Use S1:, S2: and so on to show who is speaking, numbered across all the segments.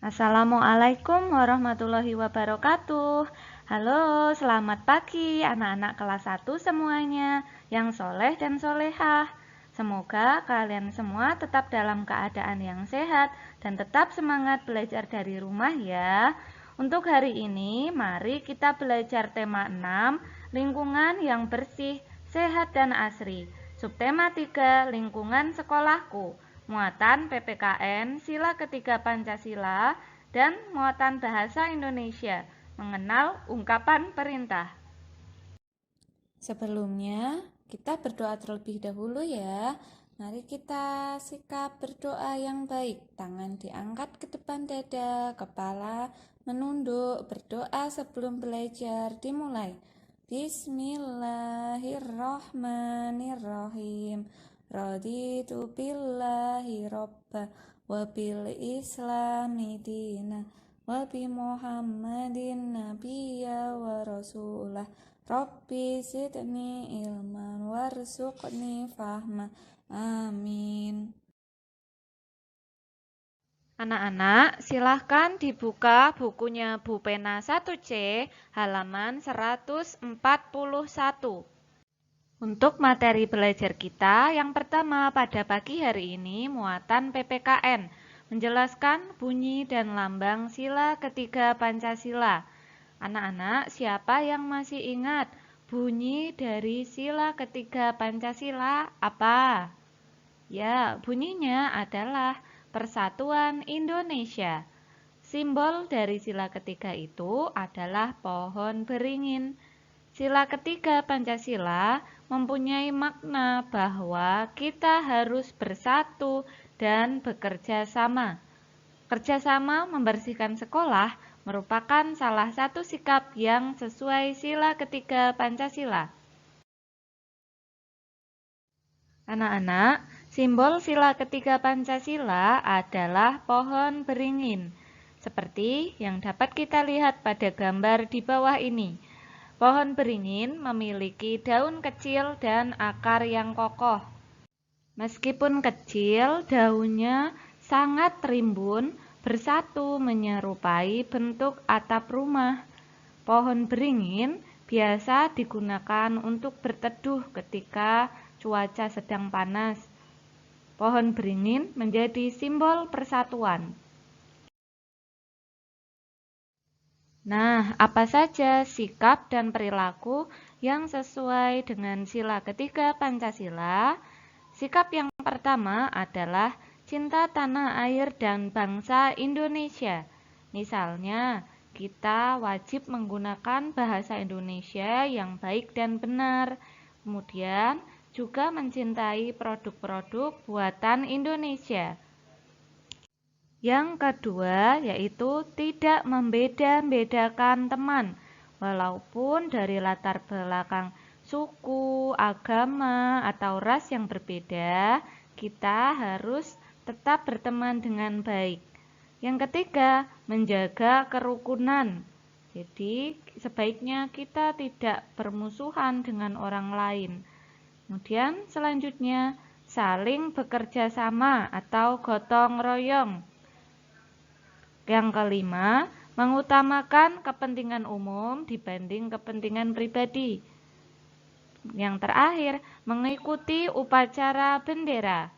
S1: Assalamualaikum warahmatullahi wabarakatuh. Halo, selamat pagi anak-anak kelas 1 semuanya yang soleh dan solehah. Semoga kalian semua tetap dalam keadaan yang sehat dan tetap semangat belajar dari rumah ya. Untuk hari ini, mari kita belajar tema 6, lingkungan yang bersih, sehat dan asri. Subtema 3, lingkungan sekolahku. Muatan PPKN, sila ketiga Pancasila, dan muatan bahasa Indonesia, mengenal ungkapan perintah.
S2: Sebelumnya, kita berdoa terlebih dahulu ya. Mari kita sikap berdoa yang baik. Tangan diangkat ke depan dada, kepala menunduk. Berdoa sebelum belajar dimulai. Bismillahirrahmanirrahim. Raditu billahi robba wa bil islami dina wa bi Muhammadin nabiyya wa rasulah. Rabbi zidni ilman warzuqni fahma. Amin.
S1: Anak-anak, silahkan dibuka bukunya Bu Pena 1C, halaman 141. Untuk materi belajar kita, yang pertama pada pagi hari ini muatan PPKN, menjelaskan bunyi dan lambang sila ketiga Pancasila. Anak-anak, siapa yang masih ingat bunyi dari sila ketiga Pancasila apa? Ya, bunyinya adalah Persatuan Indonesia. Simbol dari sila ketiga itu adalah pohon beringin. Sila ketiga Pancasila mempunyai makna bahwa kita harus bersatu dan bekerja sama. Kerjasama membersihkan sekolah merupakan salah satu sikap yang sesuai sila ketiga Pancasila. Anak-anak, simbol sila ketiga Pancasila adalah pohon beringin, seperti yang dapat kita lihat pada gambar di bawah ini. Pohon beringin memiliki daun kecil dan akar yang kokoh. Meskipun kecil, daunnya sangat rimbun, bersatu menyerupai bentuk atap rumah. Pohon beringin biasa digunakan untuk berteduh ketika cuaca sedang panas. Pohon beringin menjadi simbol persatuan. Nah, apa saja sikap dan perilaku yang sesuai dengan sila ketiga Pancasila? Sikap yang pertama adalah cinta tanah air dan bangsa Indonesia. Misalnya, kita wajib menggunakan bahasa Indonesia yang baik dan benar. Kemudian, juga mencintai produk-produk buatan Indonesia. Yang kedua yaitu tidak membeda-bedakan teman, walaupun dari latar belakang suku, agama, atau ras yang berbeda, kita harus tetap berteman dengan baik. Yang ketiga, menjaga kerukunan. Jadi, sebaiknya kita tidak bermusuhan dengan orang lain. Kemudian, selanjutnya, saling bekerja sama atau gotong royong. Yang kelima, mengutamakan kepentingan umum dibanding kepentingan pribadi. Yang terakhir, mengikuti upacara bendera.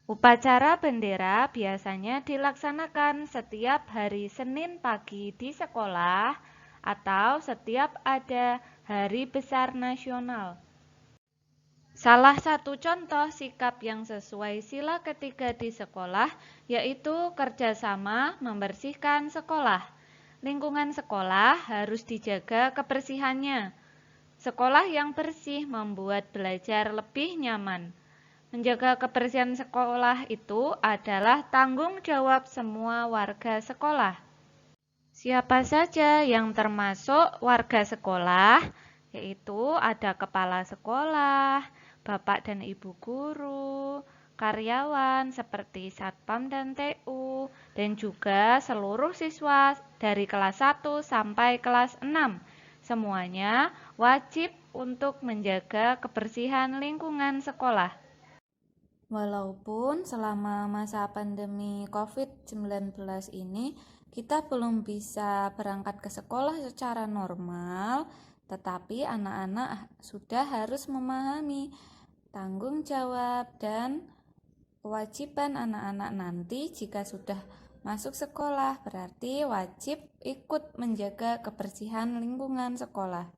S1: Upacara bendera biasanya dilaksanakan setiap hari Senin pagi di sekolah atau setiap ada hari besar nasional. Salah satu contoh sikap yang sesuai sila ketiga di sekolah yaitu kerjasama membersihkan sekolah. Lingkungan sekolah harus dijaga kebersihannya. Sekolah yang bersih membuat belajar lebih nyaman. Menjaga kebersihan sekolah itu adalah tanggung jawab semua warga sekolah. Siapa saja yang termasuk warga sekolah, yaitu ada kepala sekolah, bapak dan ibu guru, karyawan seperti satpam dan TU, dan juga seluruh siswa dari kelas 1 sampai kelas 6. Semuanya wajib untuk menjaga kebersihan lingkungan sekolah.
S2: Walaupun selama masa pandemi COVID-19 ini kita belum bisa berangkat ke sekolah secara normal, tetapi anak-anak sudah harus memahami tanggung jawab dan kewajiban anak-anak nanti jika sudah masuk sekolah, berarti wajib ikut menjaga kebersihan lingkungan sekolah.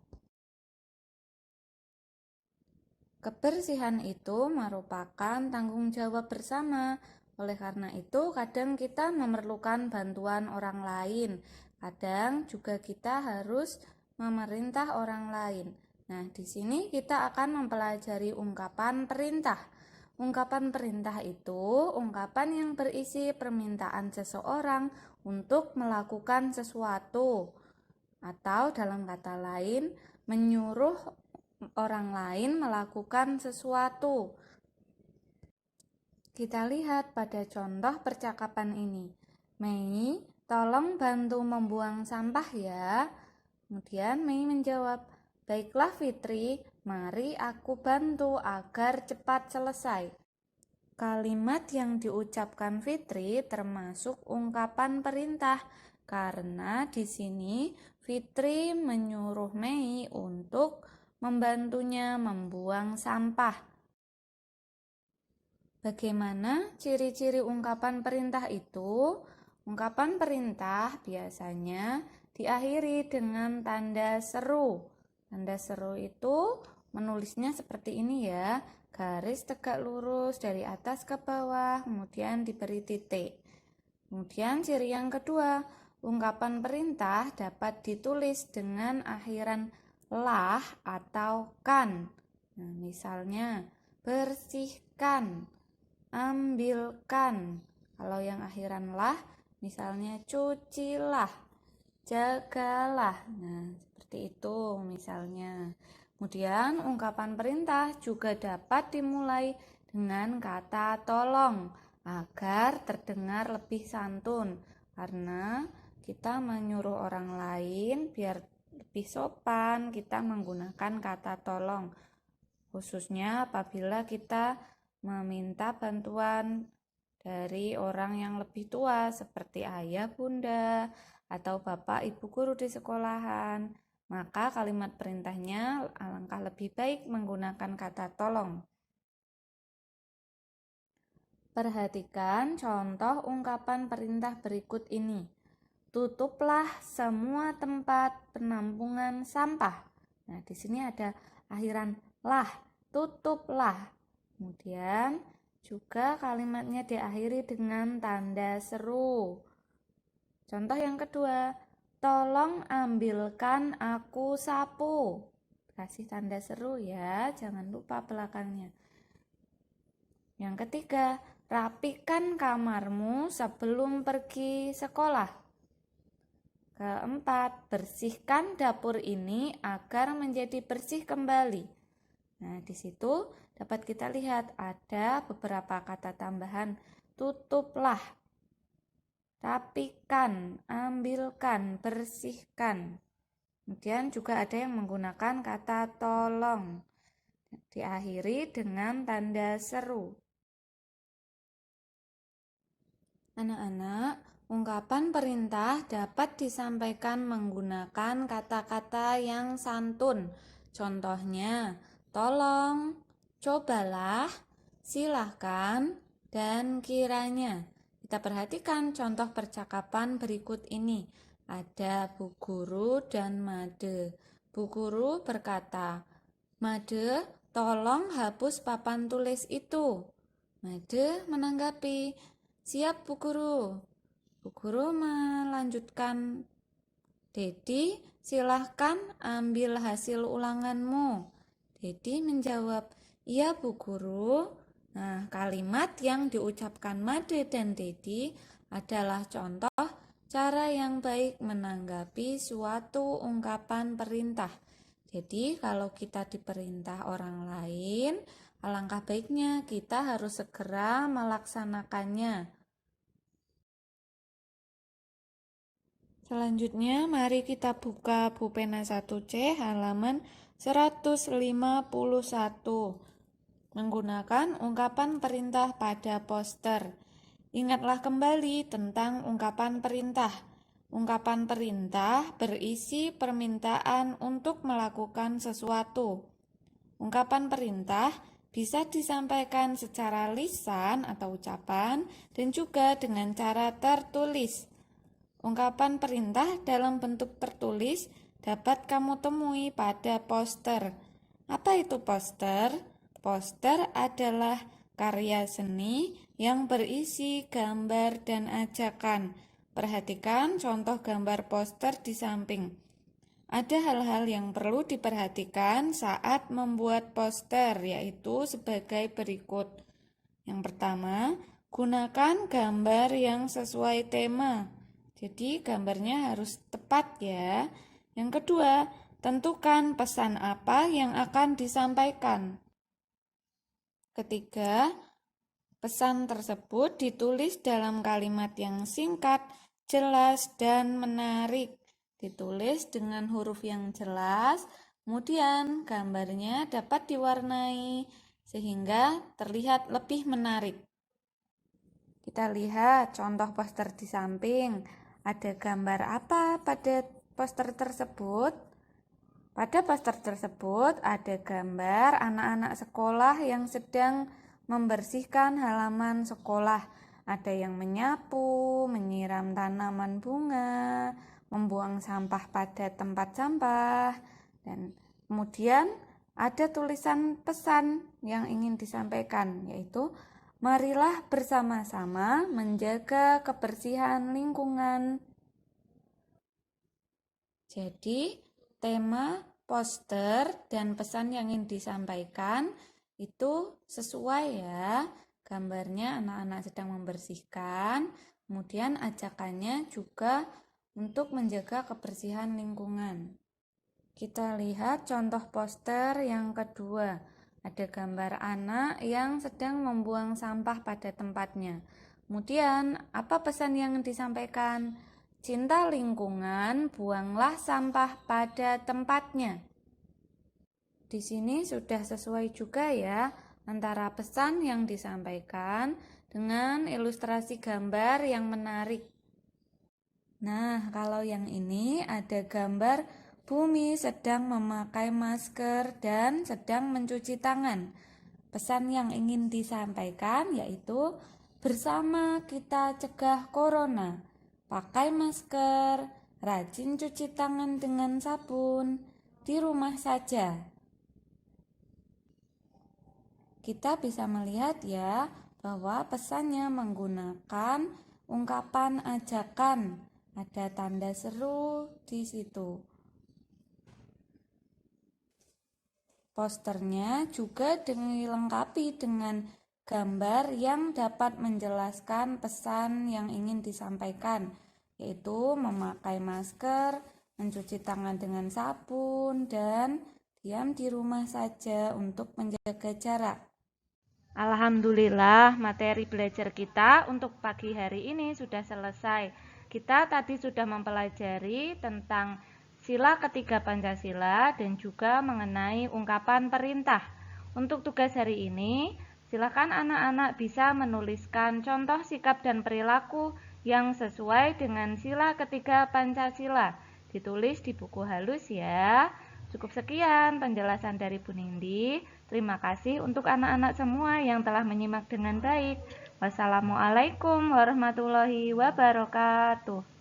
S2: Kebersihan itu merupakan tanggung jawab bersama. Oleh karena itu, kadang kita memerlukan bantuan orang lain. Kadang juga kita harus memerintah orang lain. Nah, di sini kita akan mempelajari ungkapan perintah. Ungkapan perintah itu ungkapan yang berisi permintaan seseorang untuk melakukan sesuatu, atau dalam kata lain, menyuruh orang lain melakukan sesuatu. Kita lihat pada contoh percakapan ini. Mei, tolong bantu membuang sampah ya. Kemudian Mei menjawab, baiklah Fitri, mari aku bantu agar cepat selesai. Kalimat yang diucapkan Fitri termasuk ungkapan perintah karena di sini Fitri menyuruh Mei untuk membantunya membuang sampah. Bagaimana ciri-ciri ungkapan perintah itu? Ungkapan perintah biasanya diakhiri dengan tanda seru. Tanda seru itu menulisnya seperti ini ya, garis tegak lurus dari atas ke bawah, kemudian diberi titik. Kemudian ciri yang kedua, ungkapan perintah dapat ditulis dengan akhiran lah atau kan. Nah, misalnya bersihkan, ambilkan. Kalau yang akhiran lah, misalnya cucilah, jagalah. Nah, seperti itu misalnya. Kemudian ungkapan perintah juga dapat dimulai dengan kata tolong agar terdengar lebih santun, karena kita menyuruh orang lain biar lebih sopan, kita menggunakan kata tolong, khususnya apabila kita meminta bantuan dari orang yang lebih tua seperti ayah, bunda, atau bapak, ibu guru di sekolahan. Maka kalimat perintahnya alangkah lebih baik menggunakan kata tolong. Perhatikan contoh ungkapan perintah berikut ini. Tutuplah semua tempat penampungan sampah. Nah, di sini ada akhiran lah, tutuplah. Kemudian juga kalimatnya diakhiri dengan tanda seru. Contoh yang kedua, tolong ambilkan aku sapu. Kasih tanda seru ya, jangan lupa belakangnya. Yang ketiga, rapikan kamarmu sebelum pergi sekolah. Keempat, bersihkan dapur ini agar menjadi bersih kembali. Nah, di situ dapat kita lihat ada beberapa kata tambahan. Tutuplah, rapikan, ambilkan, bersihkan. Kemudian juga ada yang menggunakan kata tolong. Diakhiri dengan tanda seru. Anak-anak, ungkapan perintah dapat disampaikan menggunakan kata-kata yang santun. Contohnya, tolong, cobalah, silahkan, dan kiranya. Kita perhatikan contoh percakapan berikut ini. Ada Bu Guru dan Made. Bu Guru berkata, Made, tolong hapus papan tulis itu. Made menanggapi, siap Bu Guru. Bu Guru melanjutkan, Dedi, silahkan ambil hasil ulanganmu. Dedi menjawab, iya Bu Guru. Nah, kalimat yang diucapkan Made dan Dedi adalah contoh cara yang baik menanggapi suatu ungkapan perintah. Jadi, kalau kita diperintah orang lain, alangkah baiknya kita harus segera melaksanakannya. Selanjutnya, mari kita buka Bupena 1C halaman 151. menggunakan ungkapan perintah pada poster. Ingatlah kembali tentang ungkapan perintah. Ungkapan perintah berisi permintaan untuk melakukan sesuatu. Ungkapan perintah bisa disampaikan secara lisan atau ucapan dan juga dengan cara tertulis. Ungkapan perintah dalam bentuk tertulis dapat kamu temui pada poster. Apa itu poster? Poster adalah karya seni yang berisi gambar dan ajakan. Perhatikan contoh gambar poster di samping. Ada hal-hal yang perlu diperhatikan saat membuat poster, yaitu sebagai berikut. Yang pertama, gunakan gambar yang sesuai tema. Jadi gambarnya harus tepat ya. Yang kedua, tentukan pesan apa yang akan disampaikan. Ketiga, pesan tersebut ditulis dalam kalimat yang singkat, jelas, dan menarik. Ditulis dengan huruf yang jelas, kemudian gambarnya dapat diwarnai sehingga terlihat lebih menarik. Kita lihat contoh poster di samping. Ada gambar apa pada poster tersebut? Pada poster tersebut ada gambar anak-anak sekolah yang sedang membersihkan halaman sekolah. Ada yang menyapu, menyiram tanaman bunga, membuang sampah pada tempat sampah, dan kemudian ada tulisan pesan yang ingin disampaikan, yaitu marilah bersama-sama menjaga kebersihan lingkungan. Jadi, tema, poster, dan pesan yang ingin disampaikan itu sesuai ya. Gambarnya anak-anak sedang membersihkan, kemudian ajakannya juga untuk menjaga kebersihan lingkungan. Kita lihat contoh poster yang kedua. Ada gambar anak yang sedang membuang sampah pada tempatnya. Kemudian, apa pesan yang disampaikan? Cinta lingkungan, buanglah sampah pada tempatnya. Di sini sudah sesuai juga ya antara pesan yang disampaikan dengan ilustrasi gambar yang menarik. Nah, kalau yang ini ada gambar bumi sedang memakai masker dan sedang mencuci tangan. Pesan yang ingin disampaikan yaitu bersama kita cegah corona. Pakai masker, rajin cuci tangan dengan sabun, di rumah saja. Kita bisa melihat ya bahwa pesannya menggunakan ungkapan ajakan. Ada tanda seru di situ. Posternya juga dilengkapi dengan gambar yang dapat menjelaskan pesan yang ingin disampaikan, yaitu memakai masker, mencuci tangan dengan sabun, dan diam di rumah saja untuk menjaga jarak.
S1: Alhamdulillah, materi belajar kita untuk pagi hari ini sudah selesai. Kita tadi sudah mempelajari tentang sila ketiga Pancasila dan juga mengenai ungkapan perintah. Untuk tugas hari ini, silakan anak-anak bisa menuliskan contoh sikap dan perilaku yang sesuai dengan sila ketiga Pancasila. Ditulis di buku halus ya. Cukup sekian penjelasan dari Bu Nindi. Terima kasih untuk anak-anak semua yang telah menyimak dengan baik. Wassalamualaikum warahmatullahi wabarakatuh.